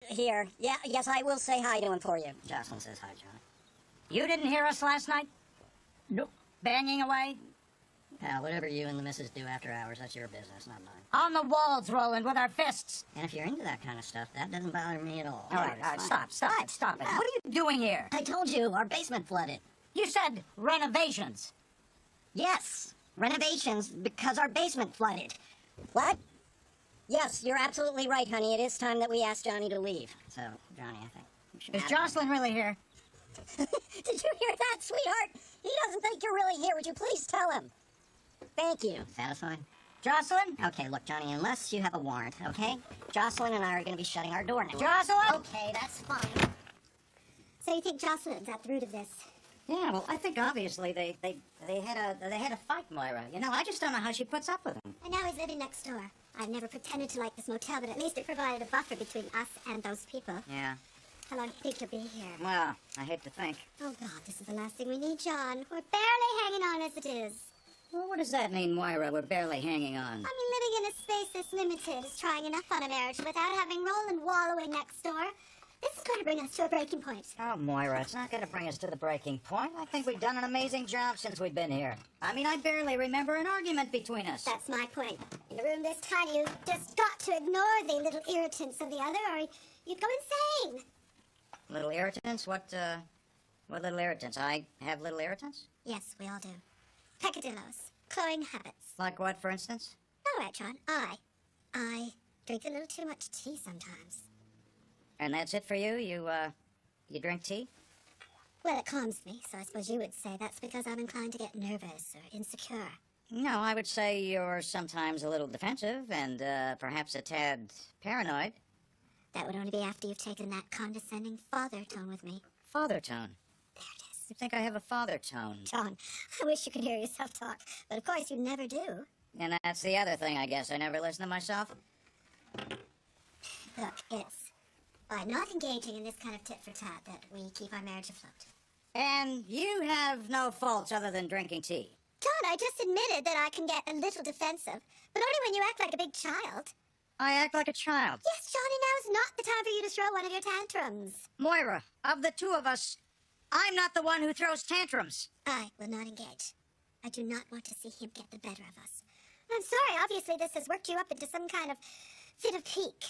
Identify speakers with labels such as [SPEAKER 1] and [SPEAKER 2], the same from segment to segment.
[SPEAKER 1] here. Yeah, yes, I will say hi to him for you.
[SPEAKER 2] Jocelyn says hi, Johnny. You didn't hear us last night?
[SPEAKER 3] Nope.
[SPEAKER 2] Banging away? Yeah, whatever you and the missus do after hours, that's your business, not mine.
[SPEAKER 3] On the walls, Roland, with our fists.
[SPEAKER 2] And if you're into that kind of stuff, that doesn't bother me at all.
[SPEAKER 3] All right, stop it. What are you doing here?
[SPEAKER 2] I told you, our basement flooded.
[SPEAKER 3] You said renovations.
[SPEAKER 2] Yes, renovations because our basement flooded.
[SPEAKER 1] What? Yes, you're absolutely right, honey. It is time that we ask Johnny to leave.
[SPEAKER 2] So, Johnny, I think we should
[SPEAKER 3] Is
[SPEAKER 2] have
[SPEAKER 3] Jocelyn really here?
[SPEAKER 1] Did you hear that, sweetheart? He doesn't think you're really here. Would you please tell him? Thank you.
[SPEAKER 2] Satisfied?
[SPEAKER 3] Jocelyn?
[SPEAKER 2] Okay, look, Johnny, unless you have a warrant, okay? Jocelyn and I are going to be shutting our door now.
[SPEAKER 3] Jocelyn?
[SPEAKER 2] Okay, that's fine.
[SPEAKER 4] So you think Jocelyn's at the root of this?
[SPEAKER 2] Yeah, well, I think obviously they had a fight, Moira. You know, I just don't know how she puts up with him.
[SPEAKER 4] And now he's living next door. I've never pretended to like this motel, but at least it provided a buffer between us and those people.
[SPEAKER 2] Yeah.
[SPEAKER 4] How long do you think you'll be here?
[SPEAKER 2] Well, I hate to think.
[SPEAKER 4] Oh, God, this is the last thing we need, John. We're barely hanging on as it is.
[SPEAKER 2] Well, what does that mean, Moira? We're barely hanging on.
[SPEAKER 4] I mean, living in a space this limited is trying enough on a marriage without having Roland wallowing next door. This is going to bring us to a breaking point.
[SPEAKER 2] Oh, Moira, it's not going to bring us to the breaking point. I think we've done an amazing job since we've been here. I mean, I barely remember an argument between us.
[SPEAKER 4] That's my point. In a room this tiny, you've just got to ignore the little irritants of the other, or you'd go insane.
[SPEAKER 2] Little irritants? What little irritants? I have little irritants?
[SPEAKER 4] Yes, we all do. Peccadillos. Cloying habits.
[SPEAKER 2] Like what, for instance?
[SPEAKER 4] All right, John. I drink a little too much tea sometimes.
[SPEAKER 2] And that's it for you? You drink tea?
[SPEAKER 4] Well, it calms me, so I suppose you would say that's because I'm inclined to get nervous or insecure.
[SPEAKER 2] No, I would say you're sometimes a little defensive and perhaps a tad paranoid.
[SPEAKER 4] That would only be after you've taken that condescending father tone with me.
[SPEAKER 2] Father tone?
[SPEAKER 4] There it is.
[SPEAKER 2] You think I have a father tone?
[SPEAKER 4] John, I wish you could hear yourself talk, but of course you never do.
[SPEAKER 2] And that's the other thing, I guess. I never listen to myself.
[SPEAKER 4] Look, it's by not engaging in this kind of tit-for-tat that we keep our marriage afloat.
[SPEAKER 2] And you have no faults other than drinking tea.
[SPEAKER 4] John, I just admitted that I can get a little defensive, but only when you act like a big child.
[SPEAKER 2] I act like a child.
[SPEAKER 4] Yes, Johnny, now is not the time for you to throw one of your tantrums.
[SPEAKER 2] Moira, of the two of us, I'm not the one who throws tantrums.
[SPEAKER 4] I will not engage. I do not want to see him get the better of us. I'm sorry, obviously this has worked you up into some kind of fit of pique.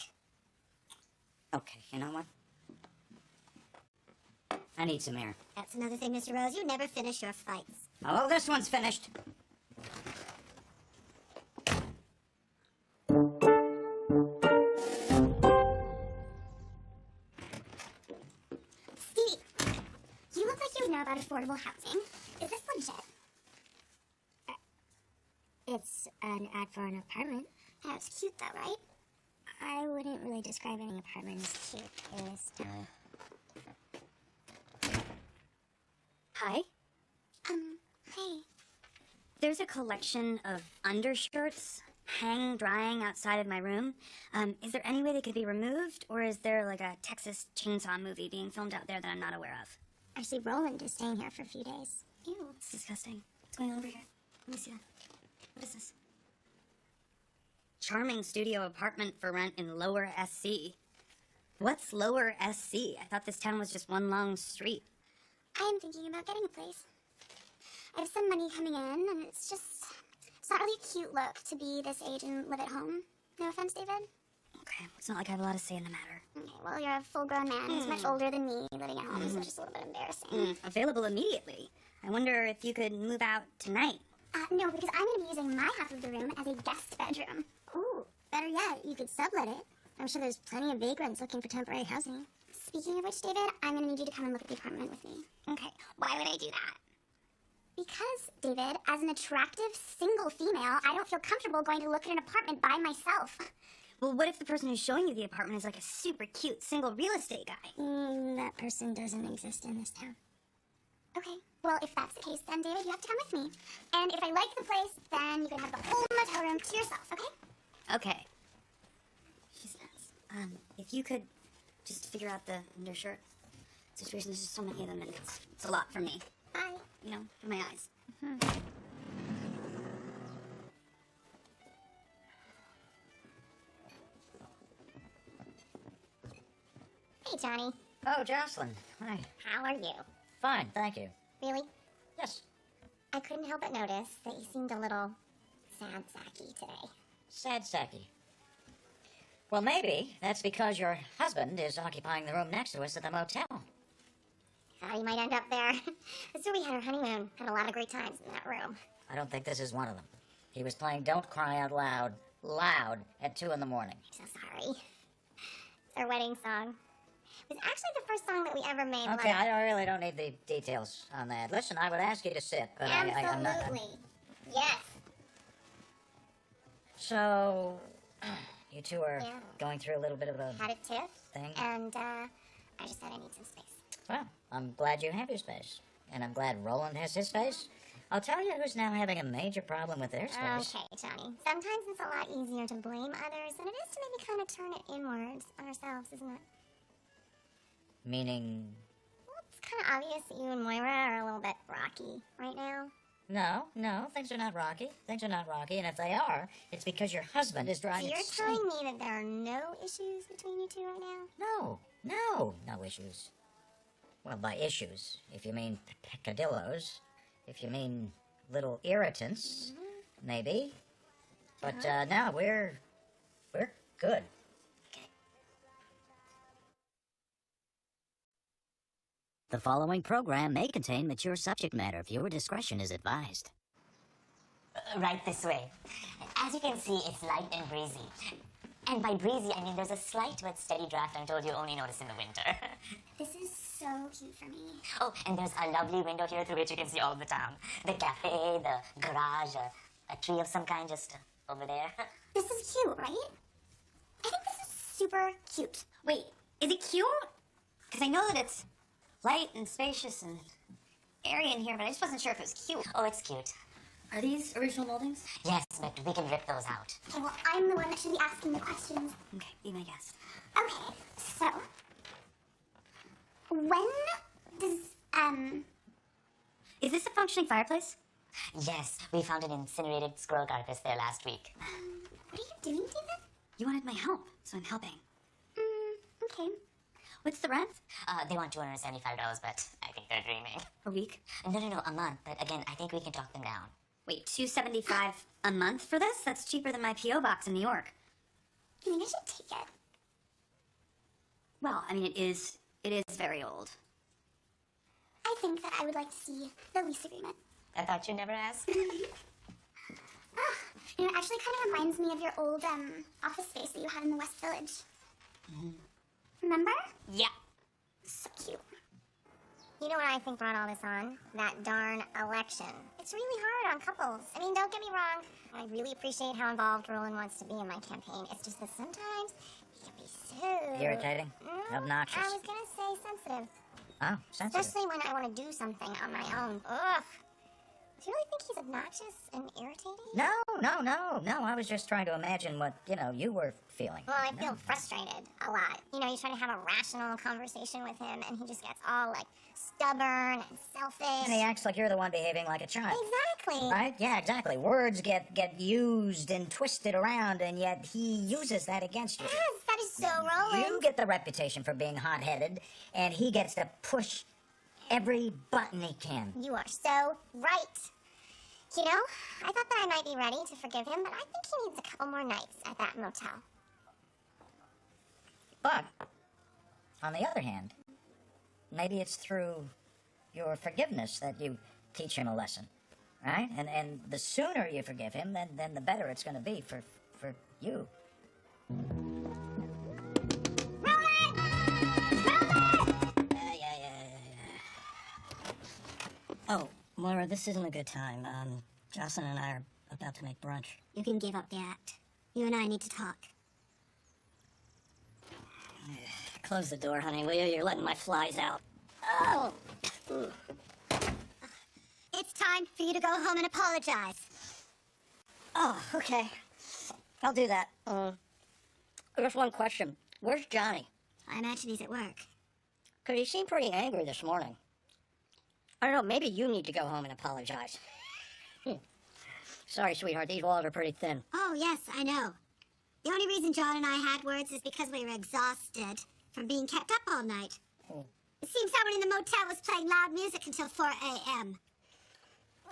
[SPEAKER 2] Okay, you know what? I need some air.
[SPEAKER 4] That's another thing, Mr. Rose. You never finish your fights.
[SPEAKER 2] Oh, well, this one's finished.
[SPEAKER 4] Stevie, you look like you would know about affordable housing. Is this legit? It's an ad for an apartment. Yeah, it's cute though, right? I wouldn't really describe any apartment as cute.
[SPEAKER 5] Hi.
[SPEAKER 4] Hey.
[SPEAKER 5] There's a collection of undershirts hang drying outside of my room. Is there any way they could be removed, or is there like a Texas Chainsaw movie being filmed out there that I'm not aware of?
[SPEAKER 4] Actually, Roland is staying here for a few days.
[SPEAKER 5] Ew, it's disgusting. What's going on over here? Let me see that. What is this? Charming studio apartment for rent in Lower SC. What's Lower SC? I thought this town was just one long street.
[SPEAKER 4] I'm thinking about getting a place. I have some money coming in, and it's not really a cute look to be this age and live at home. No offense, David?
[SPEAKER 5] Okay, it's not like I have a lot to say in the matter.
[SPEAKER 4] Okay, well, you're a full-grown man who's much older than me living at home, so it's just a little bit embarrassing.
[SPEAKER 5] Available immediately. I wonder if you could move out tonight.
[SPEAKER 4] No, because I'm going to be using my half of the room as a guest bedroom. Ooh, better yet, you could sublet it. I'm sure there's plenty of vagrants looking for temporary housing. Speaking of which, David, I'm going to need you to come and look at the apartment with me.
[SPEAKER 5] Okay, why would I do that?
[SPEAKER 4] Because, David, as an attractive single female, I don't feel comfortable going to look at an apartment by myself.
[SPEAKER 5] Well, what if the person who's showing you the apartment is like a super cute single real estate guy?
[SPEAKER 4] That person doesn't exist in this town. Okay, well, if that's the case, then, David, you have to come with me. And if I like the place, then you can have the whole motel room to yourself, okay?
[SPEAKER 5] Okay. She says, if you could just figure out the undershirt situation, there's just so many of them, and it's a lot for me.
[SPEAKER 4] Bye.
[SPEAKER 5] You know, for my eyes.
[SPEAKER 4] Hey, Johnny.
[SPEAKER 2] Oh, Jocelyn. Hi.
[SPEAKER 4] How are you?
[SPEAKER 2] Fine, thank you.
[SPEAKER 4] Really?
[SPEAKER 2] Yes.
[SPEAKER 4] I couldn't help but notice that you seemed a little sad sacky today.
[SPEAKER 2] Sad sacky. Well, maybe that's because your husband is occupying the room next to us at the motel.
[SPEAKER 4] Thought you might end up there. That's where we had our honeymoon. Had a lot of great times in that room.
[SPEAKER 2] I don't think this is one of them. He was playing Don't Cry Out Loud at 2 in the morning.
[SPEAKER 4] I'm so sorry. It's our wedding song. It was actually the first song that we ever made.
[SPEAKER 2] Okay, I really don't need the details on that. Listen, I would ask you to sit, but I'm not.
[SPEAKER 4] Absolutely. Yes.
[SPEAKER 2] So, you two are
[SPEAKER 4] Yeah.
[SPEAKER 2] going through a little bit of a
[SPEAKER 4] Had a tiff.
[SPEAKER 2] thing?
[SPEAKER 4] And, I just thought I need some space.
[SPEAKER 2] Well, I'm glad you have your space. And I'm glad Roland has his space. I'll tell you who's now having a major problem with their space.
[SPEAKER 4] Okay, Johnny. Sometimes it's a lot easier to blame others than it is to maybe kind of turn it inwards on ourselves, isn't it?
[SPEAKER 2] Meaning,
[SPEAKER 4] Well, it's kind of obvious that you and Moira are a little bit rocky right now.
[SPEAKER 2] no, things are not rocky. Things are not rocky, and if they are, it's because your husband is
[SPEAKER 4] So
[SPEAKER 2] driving
[SPEAKER 4] you're
[SPEAKER 2] it
[SPEAKER 4] telling me that there are no issues between you two right now?
[SPEAKER 2] No issues. Well, by issues, if you mean peccadillos, if you mean little irritants, maybe. But, no, we're good.
[SPEAKER 6] The following program may contain mature subject matter. Viewer discretion is advised.
[SPEAKER 7] Right this way. As you can see, it's light and breezy. And by breezy, I mean there's a slight but steady draft I'm told you only notice in the winter.
[SPEAKER 4] This is so cute for me.
[SPEAKER 7] Oh, and there's a lovely window here through which you can see all the town. The cafe, the garage, a tree of some kind just over there.
[SPEAKER 4] This is cute, right? I think this is super cute.
[SPEAKER 5] Wait, is it cute? Because I know that it's light and spacious and airy in here, but I just wasn't sure if it was cute.
[SPEAKER 7] Oh, it's cute.
[SPEAKER 5] Are these original moldings?
[SPEAKER 7] Yes, but we can rip those out.
[SPEAKER 4] Okay, well, I'm the one that should be asking the questions.
[SPEAKER 5] Okay, be my guest.
[SPEAKER 4] Okay, so when does
[SPEAKER 5] Is this a functioning fireplace?
[SPEAKER 7] Yes, we found an incinerated squirrel carcass there last week.
[SPEAKER 4] what are you doing, David?
[SPEAKER 5] You wanted my help, so I'm helping.
[SPEAKER 4] Okay.
[SPEAKER 5] What's the rent?
[SPEAKER 7] They want $275, but I think they're dreaming.
[SPEAKER 5] A week?
[SPEAKER 7] No, a month. But again, I think we can talk them down.
[SPEAKER 5] Wait, $275 a month for this? That's cheaper than my P.O. box in New York.
[SPEAKER 4] I think I should take it.
[SPEAKER 5] Well, I mean, it is very old.
[SPEAKER 4] I think that I would like to see the lease agreement.
[SPEAKER 7] I thought you'd never ask.
[SPEAKER 4] You know, it actually kind of reminds me of your old office space that you had in the West Village. Remember?
[SPEAKER 7] Yeah.
[SPEAKER 4] So cute. You know what I think brought all this on? That darn election. It's really hard on couples. I mean, don't get me wrong. I really appreciate how involved Roland wants to be in my campaign. It's just that sometimes he can be so...
[SPEAKER 2] Irritating? Obnoxious?
[SPEAKER 4] I was gonna say sensitive.
[SPEAKER 2] Oh, sensitive.
[SPEAKER 4] Especially when I want to do something on my own. Ugh. Do you really think he's obnoxious and irritating?
[SPEAKER 2] No. I was just trying to imagine what, you were feeling.
[SPEAKER 4] Well, I feel frustrated a lot. You know, you try to have a rational conversation with him, and he just gets all, like, stubborn and selfish.
[SPEAKER 2] And he acts like you're the one behaving like a child.
[SPEAKER 4] Exactly.
[SPEAKER 2] Right? Yeah, exactly. Words get used and twisted around, and yet he uses that against you.
[SPEAKER 4] Yes, that is so Roland.
[SPEAKER 2] You get the reputation for being hot-headed, and he gets to push every button he can.
[SPEAKER 4] You are so right. You know, I thought that I might be ready to forgive him, but I think he needs a couple more nights at that motel.
[SPEAKER 2] But, on the other hand, maybe it's through your forgiveness that you teach him a lesson, right? And the sooner you forgive him, then the better it's going to be for you.
[SPEAKER 3] Oh, Moira, this isn't a good time. Jocelyn and I are about to make brunch.
[SPEAKER 4] You can give up the act. You and I need to talk.
[SPEAKER 3] Close the door, honey, will you? You're letting my flies out.
[SPEAKER 4] Oh! It's time for you to go home and apologize.
[SPEAKER 3] Oh, okay. I'll do that. Just one question. Where's Johnny?
[SPEAKER 4] I imagine he's at work.
[SPEAKER 3] Because he seemed pretty angry this morning. I don't know, maybe you need to go home and apologize. Sorry, sweetheart, these walls are pretty thin.
[SPEAKER 4] Oh, yes, I know. The only reason John and I had words is because we were exhausted from being kept up all night. It seems someone in the motel was playing loud music until 4 a.m.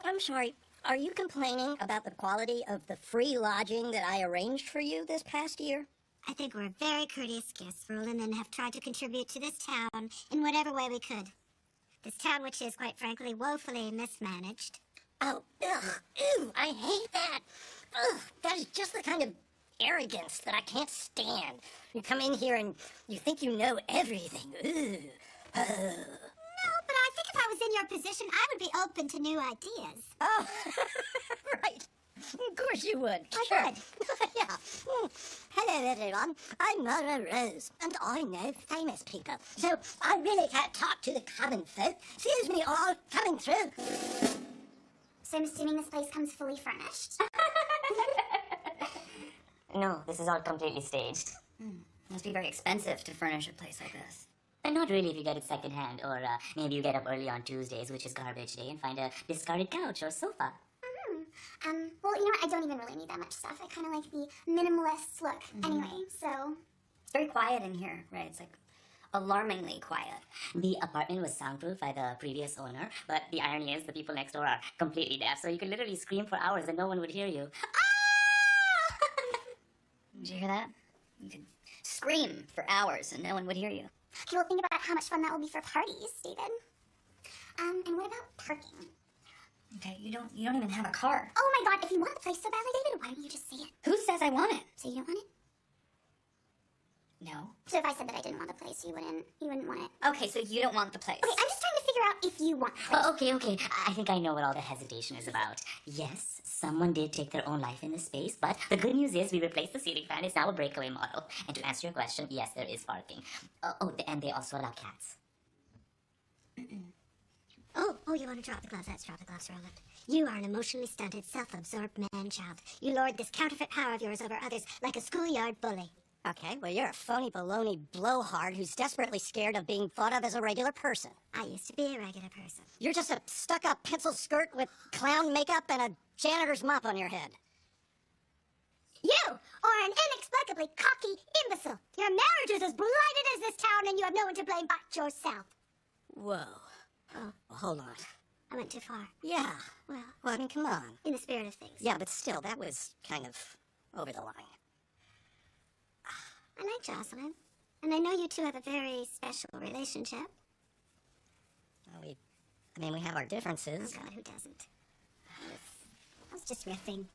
[SPEAKER 3] I'm sorry. Are you complaining about the quality of the free lodging that I arranged for you this past year?
[SPEAKER 4] I think we're very courteous guests, Roland, and have tried to contribute to this town in whatever way we could. This town, which is, quite frankly, woefully mismanaged.
[SPEAKER 3] Oh, ugh, ew, I hate that. Ugh, that is just the kind of arrogance that I can't stand. You come in here and you think you know everything. Ugh.
[SPEAKER 4] No, but I think if I was in your position, I would be open to new ideas.
[SPEAKER 3] Oh, right. Of course you would.
[SPEAKER 4] I would.
[SPEAKER 3] Yeah. Hello, everyone. I'm Mara Rose, and I know famous people. So I really can't talk to the common folk. Excuse me, all coming through.
[SPEAKER 4] So I'm assuming this place comes fully furnished.
[SPEAKER 7] No, this is all completely staged.
[SPEAKER 5] Must be very expensive to furnish a place like this.
[SPEAKER 7] And not really if you get it secondhand, or maybe you get up early on Tuesdays, which is garbage day, and find a discarded couch or sofa.
[SPEAKER 4] Well, you know what? I don't even really need that much stuff. I kind of like the minimalist look anyway, so...
[SPEAKER 5] It's very quiet in here, right? It's like alarmingly quiet.
[SPEAKER 7] The apartment was soundproof by the previous owner, but the irony is the people next door are completely deaf, so you could literally scream for hours and no one would hear you.
[SPEAKER 5] Did you hear that? You could scream for hours and no one would hear you.
[SPEAKER 4] Okay, well, think about how much fun that will be for parties, David. And what about parking?
[SPEAKER 5] Okay, you don't even have a car.
[SPEAKER 4] Oh my god, if you want the place so badly, David, why don't you just say it?
[SPEAKER 5] Who says I want it?
[SPEAKER 4] So you don't want it?
[SPEAKER 5] No.
[SPEAKER 4] So if I said that I didn't want the place, you wouldn't want it.
[SPEAKER 5] Okay, so you don't want the place.
[SPEAKER 4] Okay, I'm just trying to figure out if you want the place.
[SPEAKER 7] Oh, okay. I think I know what all the hesitation is about. Yes, someone did take their own life in this space, but the good news is we replaced the ceiling fan. It's now a breakaway model. And to answer your question, yes, there is parking. And they also allow cats.
[SPEAKER 4] Oh, you want to drop the gloves? Let's drop the gloves, Roland. You are an emotionally stunted, self-absorbed man-child. You lord this counterfeit power of yours over others like a schoolyard bully.
[SPEAKER 3] Okay, well, you're a phony baloney blowhard who's desperately scared of being thought of as a regular person.
[SPEAKER 4] I used to be a regular person.
[SPEAKER 3] You're just a stuck-up pencil skirt with clown makeup and a janitor's mop on your head.
[SPEAKER 4] You are an inexplicably cocky imbecile. Your marriage is as blighted as this town, and you have no one to blame but yourself.
[SPEAKER 3] Whoa. Oh, hold on.
[SPEAKER 4] I went too far.
[SPEAKER 3] Yeah.
[SPEAKER 4] Well,
[SPEAKER 3] Well, I mean, come on.
[SPEAKER 4] in the spirit of things.
[SPEAKER 3] Yeah, but still, that was kind of over the line.
[SPEAKER 4] I like Jocelyn. And I know you two have a very special relationship.
[SPEAKER 3] Well, we have our differences.
[SPEAKER 4] Oh, God, who doesn't? I was just riffing.